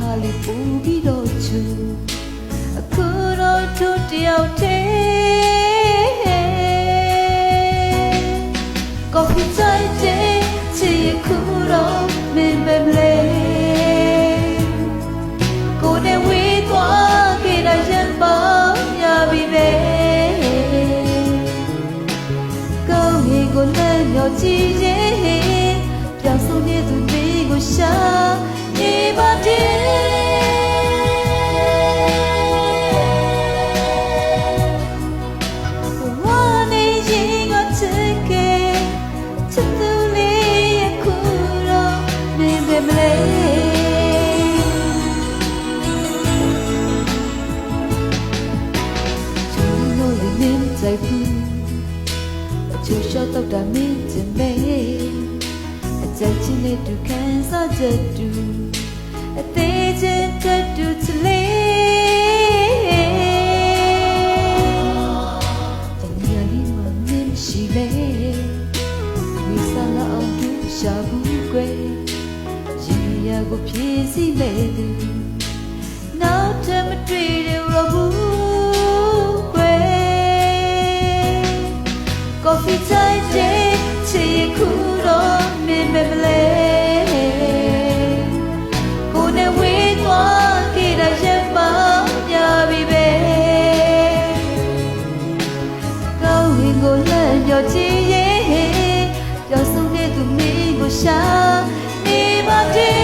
hali pubi dochu akuro to tiao te coffee chai te chi akuro me memle ko ne we twa ke da yan ba ya bi be ko he ko na nyo chi yeပြောင်းဆုံးနေသူတွေကိုရှာနေပါတယ်ဝါနေရင်ကချစ်ခဲ့ချစ်သူလေးရဲ့ခုတော့နေပဲမလဲကျိုးလို့လည်းမင်းใจဘူးအချိုးလျှော့တော့တာမင်းချင်ပဲใจချင်းနဲ့တူခံစားချက်တူအသေးချင်းတက်တူချလေတနည်းလေးမှမင်းရှိလေဝိစာလာအောင်တူရှာဘူးကွယ်ရေရကိုဖြည့်စည်းမဲ့သူနောက်ထပ်မတွေ့ရဘူးကွယ် Coffee time day ချီခုတော့မင်းမလဲကိုနဲ့ဝေးသွားခဲ့တာရပ်ပါပြပြီပဲကောင်းဝင်ကိုလန့်ညော်ချီရဲ့ပြောဆုံးတဲ့သူမင်းကိုရှာနေပါတယ်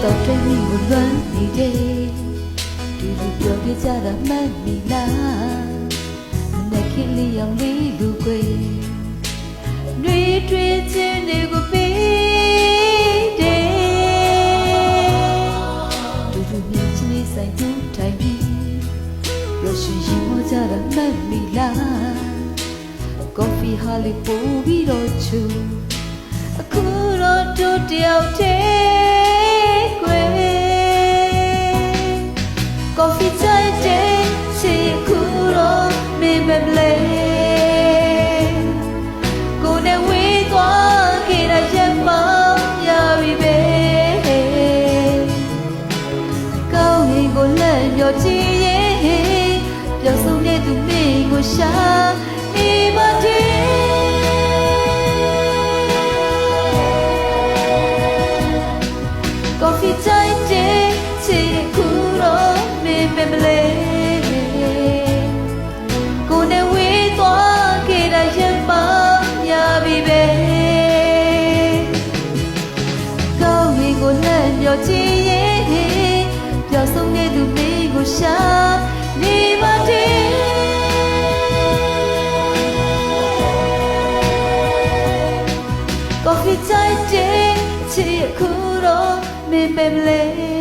တော့တဲ့မိကိုလွမ်းနေတယ်တူတူပြောပြကြတာမှတ်မိလားမနဲ့ခင်လေးရောင်လေးလူကွယ်နှွေးထွေးခြင်းတွေကိုပေးတယ်တူတူမြင်ချင်းလေးဆိုင်တူထိုင်ပြီးပြောရှင်ရင်မကြတာမှတ်မိလား Coffee ဟာလေးပို့ပြီးတော့ချူအခုတော့တို့တယောက်တည်းCoffee time day ချီခုတော့မင်းမလဲကိုနဲ့ဝေးသွားခဲ့တာရပ်ပါရပြီပဲကောင်းရင်ကိုလန့်ညော်ချီရဲ့ပြောဆုံးတဲ့သူမင်းကိုရှာနေပါတယ်Coffee time day ချီခုတော့မင်းမလဲကိုနဲ့ဝေးသွားခဲ့တာရပ်ပါရပြီပဲကောင်းရင်ကိုလန့်ညော်ချီရဲ့ပြောဆုံးတဲ့သူမင်းကိုရှာနေပါတယ်Coffee time day ချီခုတော့မင်းမလဲ